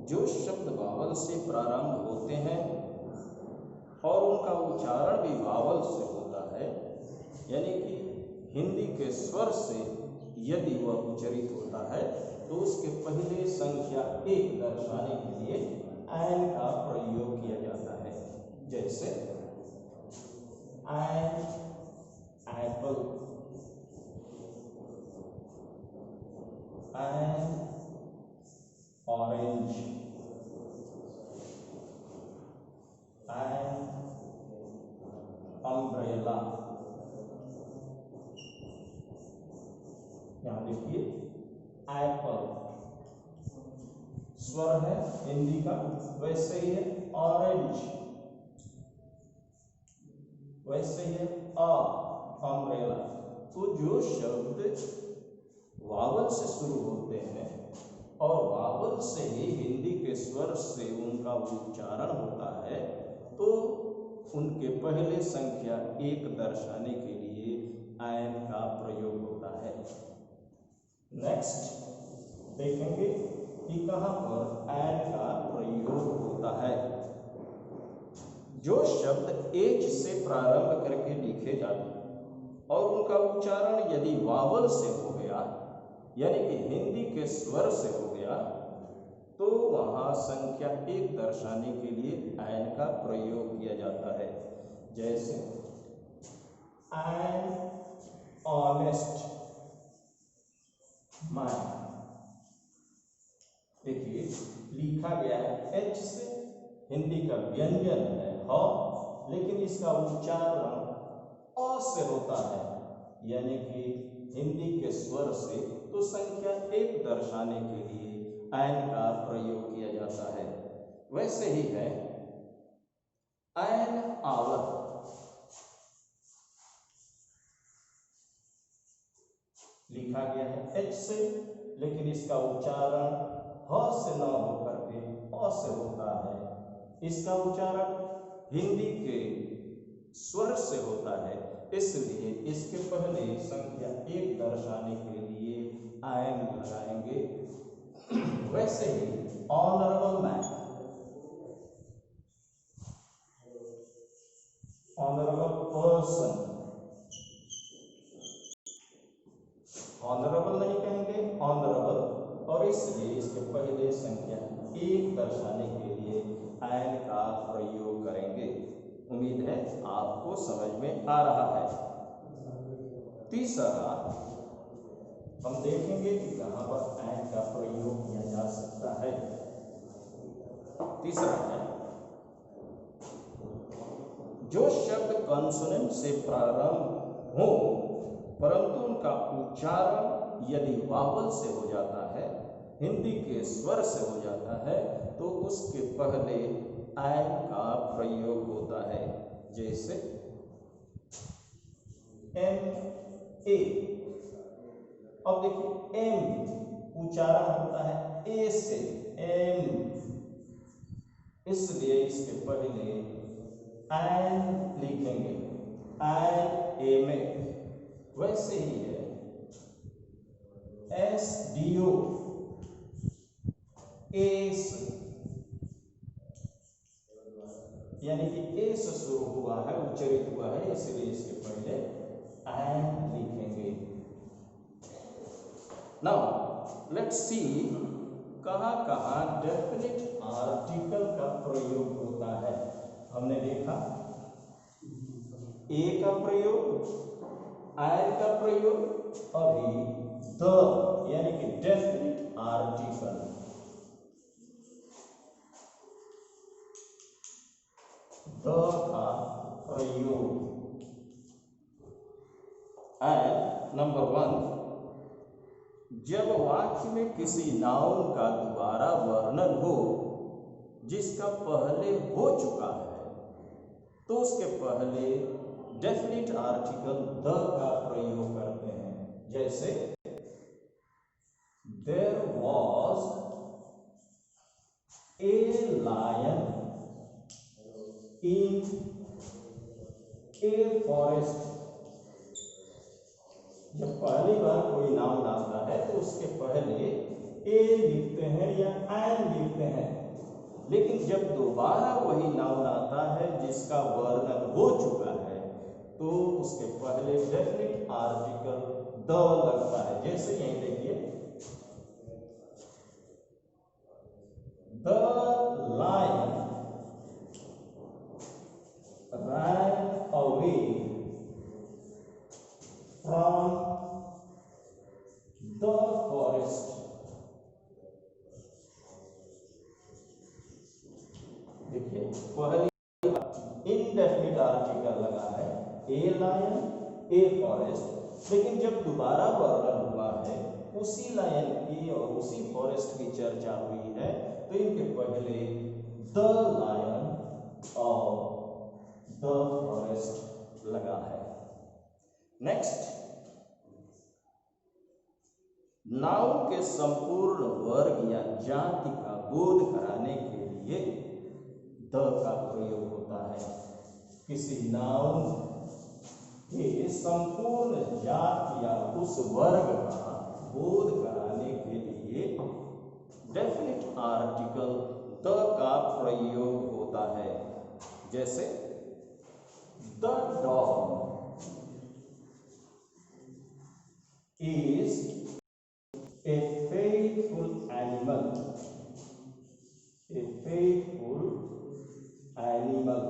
जो शब्द वावल से प्रारंभ होते हैं और उनका उच्चारण भी वावल से होता है, यानी कि हिंदी के स्वर से यदि वह उच्चरित होता है तो उसके पहले संख्या 1 दर्शाने के लिए एन का प्रयोग किया जाता है। जैसे an apple, an orange, an umbrella. यहां देखिए एप्पल स्वर है हिंदी का, वैसे ही है ऑरेंज, वैसे ही है अम्ब्रेला। तो जो शब्द वावल से शुरू होते हैं और वावल से ही हिंदी के स्वर से उनका उच्चारण होता है तो उनके पहले संख्या 1 दर्शाने के लिए एन का प्रयोग होता है। नेक्स्ट देखेंगे कि कहां पर एन का प्रयोग होता है। जो शब्द एच से प्रारंभ करके लिखे जाते हैं और उनका उच्चारण यदि वावल से हो गया, यानी कि हिंदी के स्वर से हो गया, तो वहां संख्या 1 दर्शाने के लिए एन का प्रयोग किया जाता है। जैसे एन ऑनेस्ट मैन। देखिए लिखा गया है एच से, हिंदी का व्यंजन है ह, लेकिन इसका उच्चारण अ से होता है, यानी कि हिंदी के स्वर से, तो संख्या 1 दर्शाने के लिए एन का प्रयोग किया जाता है। वैसे ही है एन आवर। लिखा गया है एच से, लेकिन इसका उच्चारण ह से न होकर के अ से होता है। इसका उच्चारण हिंदी के स्वर से होता है, इसलिए इसके पहले संख्या 1 दर्शाने के लिए एन लगाएंगे। वैसे ही honourable man, honourable person, honourable नहीं कहेंगे ऑनरेबल, और इसलिए इसके पहले संख्या 1 दर्शाने के लिए एन का प्रयोग करेंगे। उम्मीद है आपको समझ में आ रहा है। तीसरा हम देखेंगे कि कहां पर एन का प्रयोग किया जा सकता है। तीसरा है जो शब्द कॉन्सोनेंट से प्रारंभ हो परंतु उनका उच्चारण यदि वावल से हो जाता है, हिंदी के स्वर से हो जाता है, तो उसके पहले एन का प्रयोग होता है। जैसे एम ए। अब देखिए एम उच्चारण होता है ए से, एम, इसलिए इसके पहले एन लिखेंगे, एन ए में। वैसे ही है एस डी ओ, एस, यानी कि ए से शुरू हुआ है, उच्चरित हुआ है, इसलिए इसके पहले एन लिखेंगे। नाउ लेट्स सी कहां कहां डेफिनेट आर्टिकल का प्रयोग होता है। हमने देखा ए का प्रयोग, एन का प्रयोग, अभी द यानी कि डेफिनेट आर्टिकल। द का प्रयोग। एंड नंबर 1, जब वाक्य में किसी नाउन का दोबारा वर्णन हो जिसका पहले हो चुका है, तो उसके पहले डेफिनिट आर्टिकल द का प्रयोग करते हैं। जैसे there was a lion in a forest. जब पहली बार कोई नाउन आता है तो उसके पहले ए लिखते हैं या एन लिखते हैं, लेकिन जब दोबारा वही नाउन आता है जिसका वर्णन हो चुका है तो उसके पहले डेफिनेट आर्टिकल द लगता है। जैसे यहीं देखिए, the lion ran away from the forest। देखिए पहली इनडेफिनिट आर्टिकल लगा है, ए लायन ए फॉरेस्ट, लेकिन जब दोबारा वर्णन हुआ है उसी लायन की और उसी फॉरेस्ट की चर्चा हुई है तो इनके पहले द लायन और द फॉरेस्ट लगा है। नेक्स्ट, नाउन के संपूर्ण वर्ग या जाति का बोध कराने के लिए द का प्रयोग होता है। किसी नाउन के संपूर्ण जाति या उस वर्ग का बोध कराने के लिए डेफिनिट आर्टिकल द का प्रयोग होता है। जैसे the dog is a faithful animal, a faithful animal।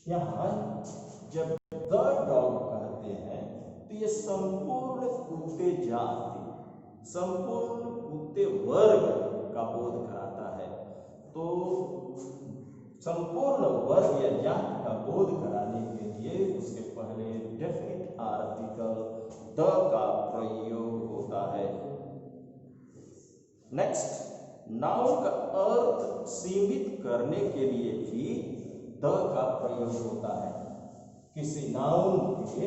यहाँ जब द डॉग कहते हैं तो ये संपूर्ण कुत्ते जाति, संपूर्ण कुत्ते वर्ग का बोध कराता है। तो संपूर्ण वर्ग या जाति का बोध कराने के लिए उसके पहले डेफिनिट आर्टिकल द का प्रयोग होता है। नेक्स्ट, नाउन का अर्थ सीमित करने के लिए भी द का प्रयोग होता है। किसी नाउन के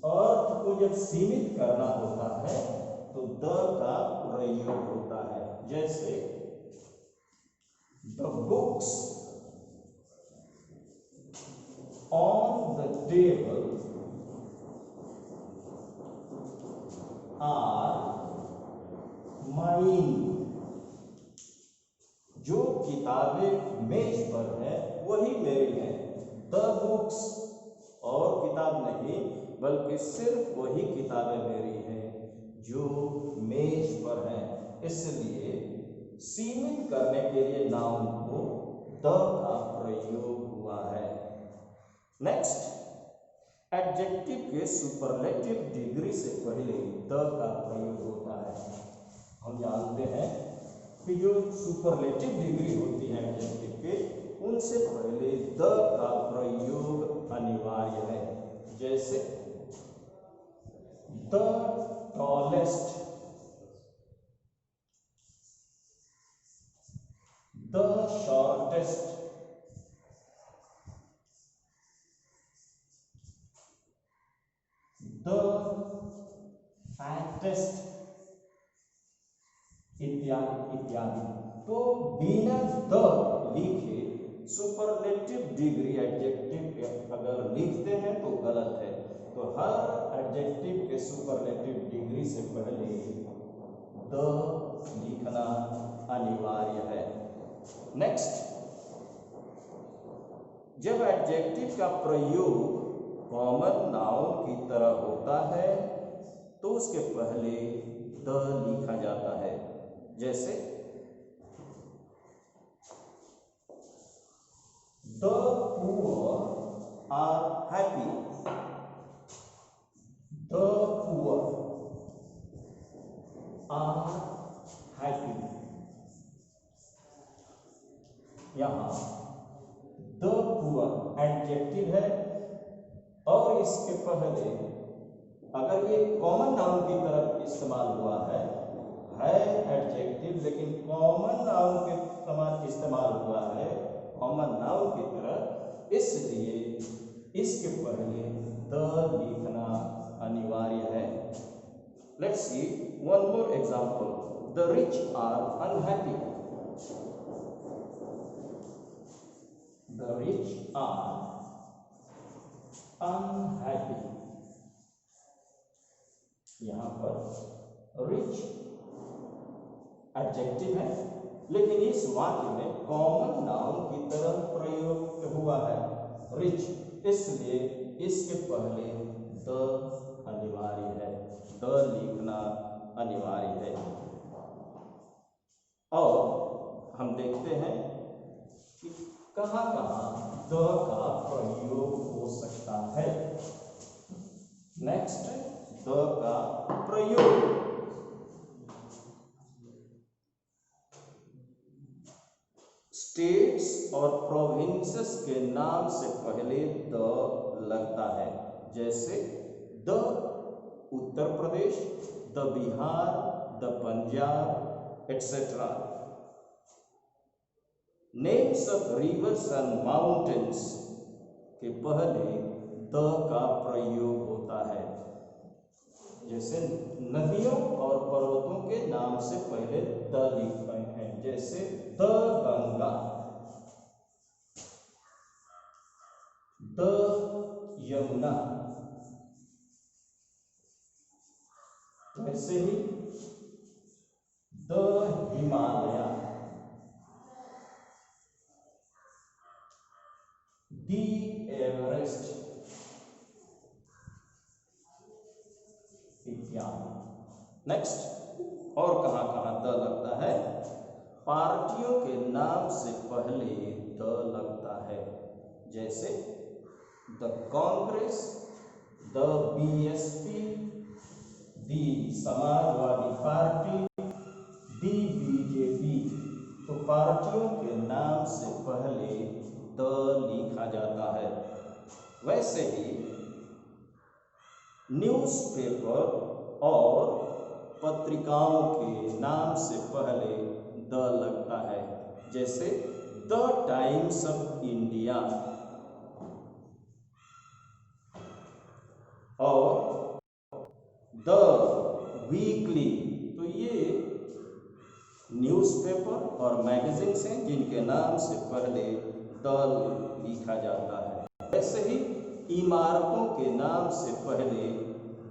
अर्थ को जब सीमित करना होता है तो द का प्रयोग होता है। जैसे the books on the table are mine। जो किताबें मेज पर है वही मेरी है। द बुक्स, और किताब नहीं बल्कि सिर्फ वही किताबें मेरी हैं जो मेज पर हैं। इसलिए सीमित करने के लिए नाउन को द का प्रयोग हुआ है। नेक्स्ट, एडजेक्टिव के सुपरलेटिव डिग्री से पहले द का प्रयोग होता है। हम जानते हैं कि जो सुपरलेटिव डिग्री होती है एडजेक्टिव के, उनसे पहले द का प्रयोग अनिवार्य है। जैसे the tallest, the shortest, the fattest इत्यादि इत्यादि। तो बिना द लिखे सुपरलेटिव डिग्री एडजेक्टिव के अगर लिखते हैं तो गलत है। तो हर एडजेक्टिव के सुपरलेटिव डिग्री से पहले द लिखना अनिवार्य है। नेक्स्ट, जब एडजेक्टिव का प्रयोग कॉमन नाउन की तरह होता है तो उसके पहले द लिखा जाता है। जैसे the poor are happy, the poor are happy. यहां द पुअर एडजेक्टिव है और इसके पहले अगर ये कॉमन नाउन की तरफ इस्तेमाल हुआ है एडजेक्टिव, लेकिन कॉमन नाउन के समान इस्तेमाल हुआ है कॉमन नाउन की तरह, इसलिए इसके पहले द लिखना अनिवार्य है। Let's see one more example. The rich are unhappy, the rich are unhappy. यहां पर रिच एडजेक्टिव है, लेकिन इस वाक्य में कॉमन नाउन की तरह प्रयोग हुआ है रिच, इसलिए इसके पहले द अनिवार्य है, द लिखना अनिवार्य है। और हम देखते हैं कि कहाँ कहाँ द का प्रयोग हो सकता है। नेक्स्ट, द का प्रयोग। स्टेट्स और प्रोविंसेस के नाम से पहले द लगता है, जैसे the Uttar Pradesh, the Bihar, the Punjab, etcetera. Names of reverse and mountains के पहले द का प्रयोग होता है, जैसे नदियों और पर्वतों के नाम से पहले द लिखते हैं, जैसे द गंगा, द यमुना। वैसे ही द हिमालय, दी एवरेस्ट इत्यादि। नेक्स्ट, और कहाँ कहाँ द लगता है? पार्टियों के नाम से पहले द लगता है, जैसे the Congress, the BSP, the Samajwadi party, the BJP. तो पार्टियों के नाम से पहले द लिखा जाता है। वैसे ही न्यूज़पेपर और पत्रिकाओं के नाम से पहले द लगता है, जैसे द टाइम्स ऑफ इंडिया और द वीकली। तो ये न्यूज़पेपर और मैगजीन्स हैं जिनके नाम से पहले द लिखा जाता है। वैसे ही इमारतों के नाम से पहले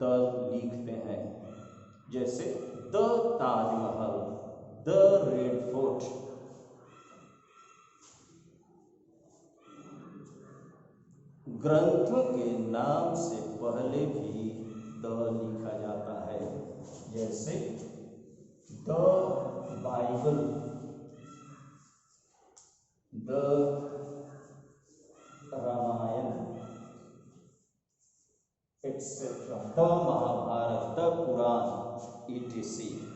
द लिखते हैं, जैसे the Taj Mahal, the red fort. ग्रंथों के नाम से पहले भी द लिखा जाता है, जैसे the Bible, the Ramayan, etcetera, the Mahabharat, the Quran, etc।